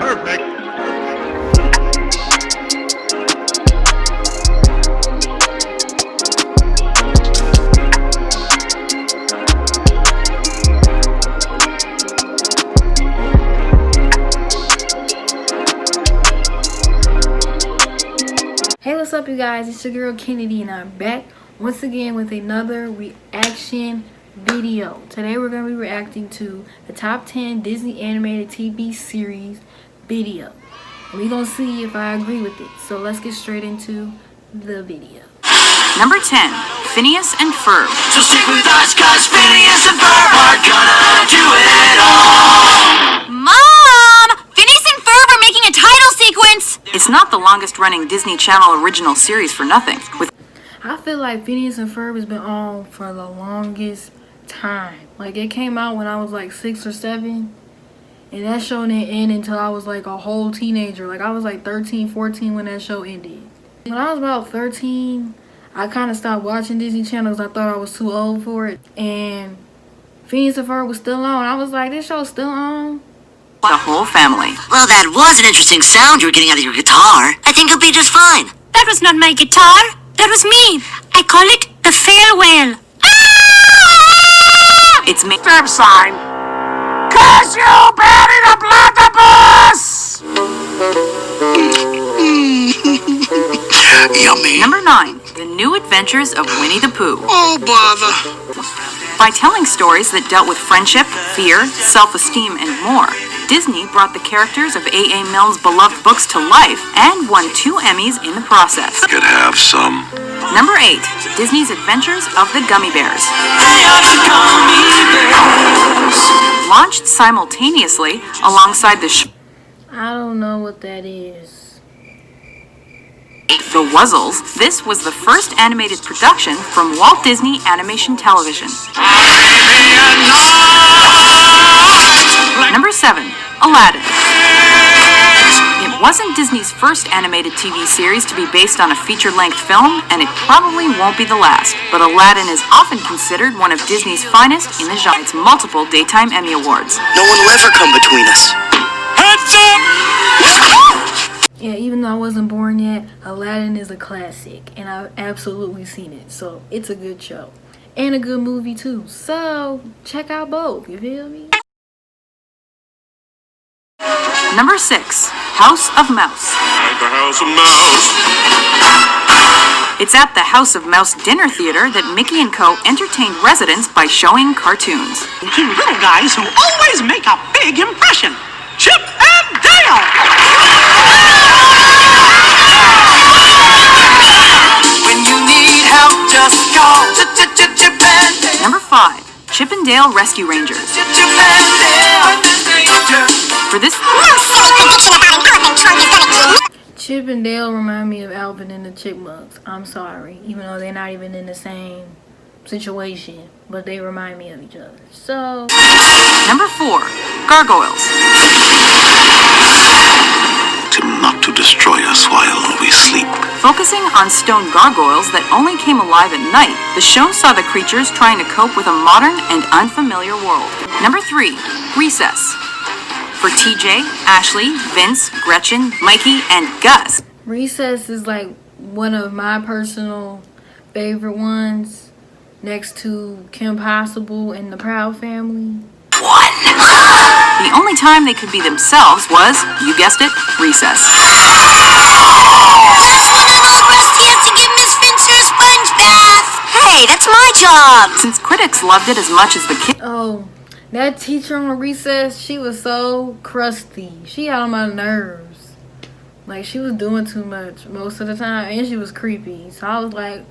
Perfect. Hey, what's up, you guys? It's your girl Kennedy, and I'm back once again with another reaction video. Today we're going to be reacting to the top 10 Disney animated TV series video. And we're going to see if I agree with it. So let's get straight into the video. Number 10, Phineas and Ferb. So stick with us, cause Phineas and Ferb are gonna do it all. Mom! Phineas and Ferb are making a title sequence! It's not the longest running Disney Channel original series for nothing. I feel like Phineas and Ferb has been on for the longest time. Like, it came out when I was like 6 or 7. And that show didn't end until I was like a whole teenager. Like, I was like 13, 14 when that show ended. When I was about 13, I kind of stopped watching Disney Channel because I thought I was too old for it. And Phineas and Ferb was still on. I was like, this show's still on? The whole family. Well, that was an interesting sound you were getting out of your guitar. I think you'll be just fine. That was not my guitar. That was me. I call it the farewell. It's me. Stop sign. Cause you buried a platypus! Yummy. Number 9, The New Adventures of Winnie the Pooh. Oh, bother. By telling stories that dealt with friendship, fear, self-esteem, and more, Disney brought the characters of A.A. Milne's beloved books to life and won 2 Emmys in the process. Could have some. Number 8, Disney's Adventures of the Gummy Bears. They are the gummy bears. Launched simultaneously alongside the I don't know what that is. The Wuzzles, this was the first animated production from Walt Disney Animation Television. Number 7, Aladdin. It wasn't Disney's first animated TV series to be based on a feature-length film, and it probably won't be the last, but Aladdin is often considered one of Disney's finest in the genre. It's multiple Daytime Emmy Awards. No one will ever come between us. Heads up! Yeah, even though I wasn't born yet, Aladdin is a classic, and I've absolutely seen it. So it's a good show and a good movie too. So check out both. You feel me? Number 6, House of Mouse. Like the House of Mouse. It's at the House of Mouse dinner theater that Mickey & Co. entertained residents by showing cartoons. 2 little guys who always make a big impression. Chip and Dale! When you need help, just call Chip and Dale. Number 5, Chip and Dale Rescue Rangers. Chip and Dale. For this, Chip and Dale remind me of Alvin and the Chipmunks. I'm sorry, even though they're not even in the same situation, but they remind me of each other. So Number 4, Gargoyles. Not to destroy us while we sleep. Focusing on stone gargoyles that only came alive at night, the show saw the creatures trying to cope with a modern and unfamiliar world. Number 3, Recess. For TJ, Ashley, Vince, Gretchen, Mikey, and Gus. Recess is like one of my personal favorite ones, next to Kim Possible and the Proud Family. The only time they could be themselves was, you guessed it, recess. Hey, that's my job. Since critics loved it as much as the kids, Oh, that teacher on Recess, she was so crusty. She got on my nerves. Like, she was doing too much most of the time, and she was creepy. So I was like,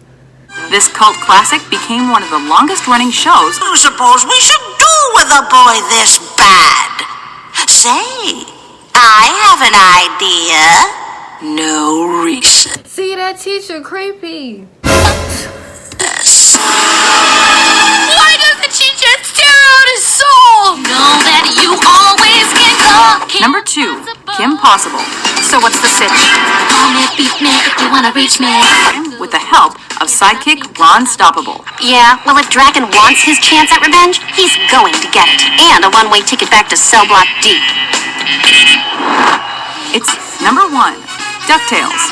this cult classic became one of the longest running shows. Who suppose we should do with a boy this bad? Say, I have an idea. No recess. see, that teacher creepy. Why does the teacher tear out his soul? Know that you always can go. Number 2, Kim Possible. So what's the sitch? Call me, beat me if you wanna reach me. With the help of sidekick Ron Stoppable. Yeah, well, if Draken wants his chance at revenge, he's going to get it. And a one-way ticket back to Cell Block D. It's number 1, DuckTales.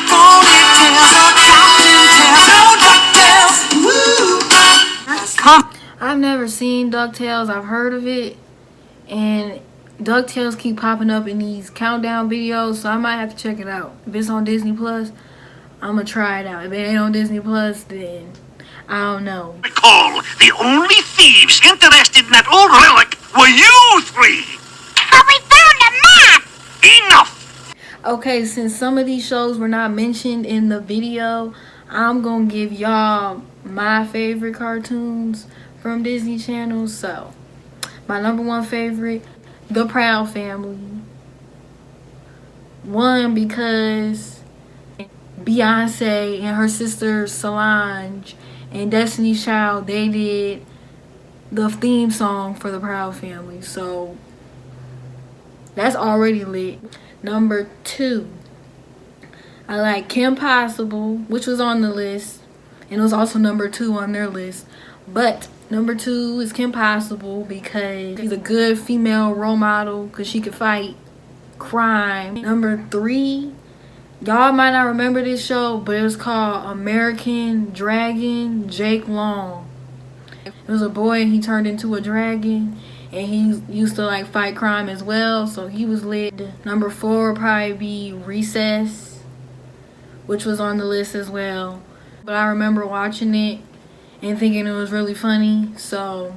I've never seen DuckTales. I've heard of it, and DuckTales keep popping up in these countdown videos, so I might have to check it out. If it's on Disney Plus, I'm gonna try it out. If it ain't on Disney Plus, then I don't know. Recall, the only thieves interested in that old relic were you three. But we found a map! Enough! Okay, since some of these shows were not mentioned in the video, I'm gonna give y'all my favorite cartoons from Disney Channel. So, my number 1 favorite, The Proud Family. 1, because Beyonce and her sister Solange and Destiny's Child, they did the theme song for The Proud Family. So, that's already lit. Number 2, I like Kim Possible, which was on the list, and it was also number 2 on their list. But number 2 is Kim Possible because she's a good female role model because she could fight crime. Number 3, y'all might not remember this show, but it was called American Dragon, Jake Long. It was a boy and he turned into a dragon, and he used to like fight crime as well, so he was lit. Number 4 would probably be Recess, which was on the list as well. But I remember watching it and thinking it was really funny, so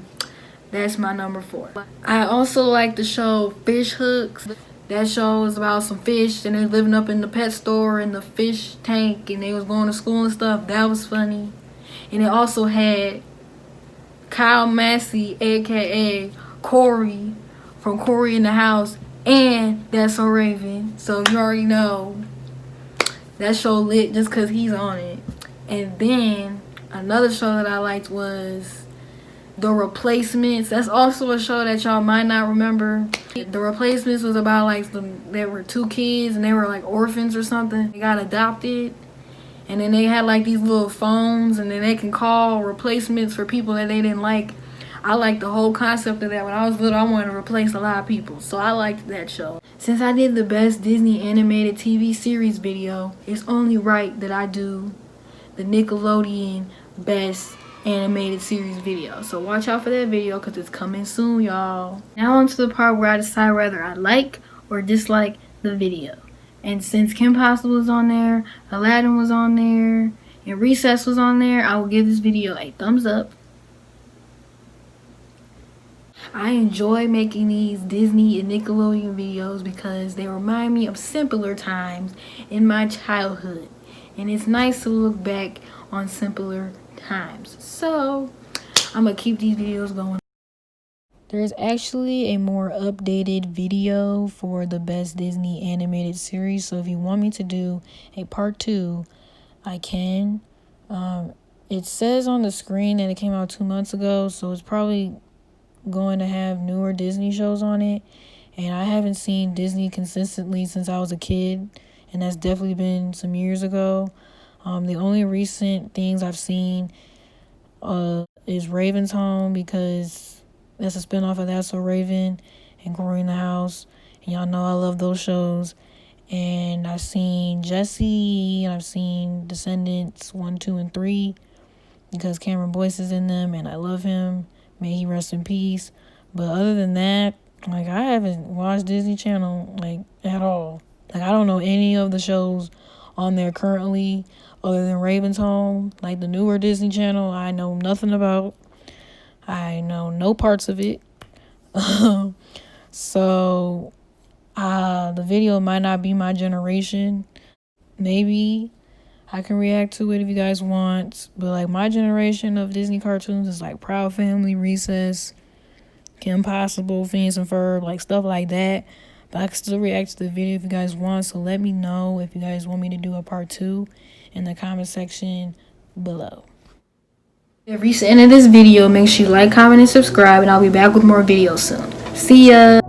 that's my number 4. I also like the show Fish Hooks. That show was about some fish and they're living up in the pet store in the fish tank and they was going to school and stuff. That was funny. And it also had Kyle Massey, aka Corey from Corey in the House, and That's So Raven. So you already know that show lit just because he's on it. And then another show that I liked was The Replacements. That's also a show that y'all might not remember. The Replacements was about like there were 2 kids and they were like orphans or something. They got adopted, and then they had like these little phones, and then they can call replacements for people that they didn't like. I liked the whole concept of that. When I was little, I wanted to replace a lot of people, so I liked that show. Since I did the best Disney animated TV series video, it's only right that I do the Nickelodeon best animated series video. So watch out for that video because it's coming soon, y'all. Now on to the part where I decide whether I like or dislike the video. And since Kim Possible was on there, Aladdin was on there, and Recess was on there, I will give this video a thumbs up. I enjoy making these Disney and Nickelodeon videos because they remind me of simpler times in my childhood. And it's nice to look back on simpler times. So, I'm going to keep these videos going. There's actually a more updated video for the best Disney animated series. So, if you want me to do a part 2, I can. It says on the screen that it came out 2 months ago. So, it's probably going to have newer Disney shows on it, and I haven't seen Disney consistently since I was a kid, and that's definitely been some years ago. The only recent things I've seen is Raven's Home, because that's a spinoff of That's So Raven and Corey in the House, and y'all know I love those shows. And I've seen Jessie, and I've seen Descendants 1, 2, and 3 because Cameron Boyce is in them, and I love him. May he rest in peace. But other than that, like, I haven't watched Disney Channel, like, at all. Like, I don't know any of the shows on there currently other than Raven's Home. Like, the newer Disney Channel, I know nothing about. I know no parts of it. So, the video might not be my generation. Maybe I can react to it if you guys want. But, like, my generation of Disney cartoons is, like, Proud Family, Recess, Kim Possible, Phineas and Ferb, like, stuff like that. But I can still react to the video if you guys want. So let me know if you guys want me to do a part 2 in the comment section below. If you reached the end of this video, make sure you like, comment, and subscribe. And I'll be back with more videos soon. See ya!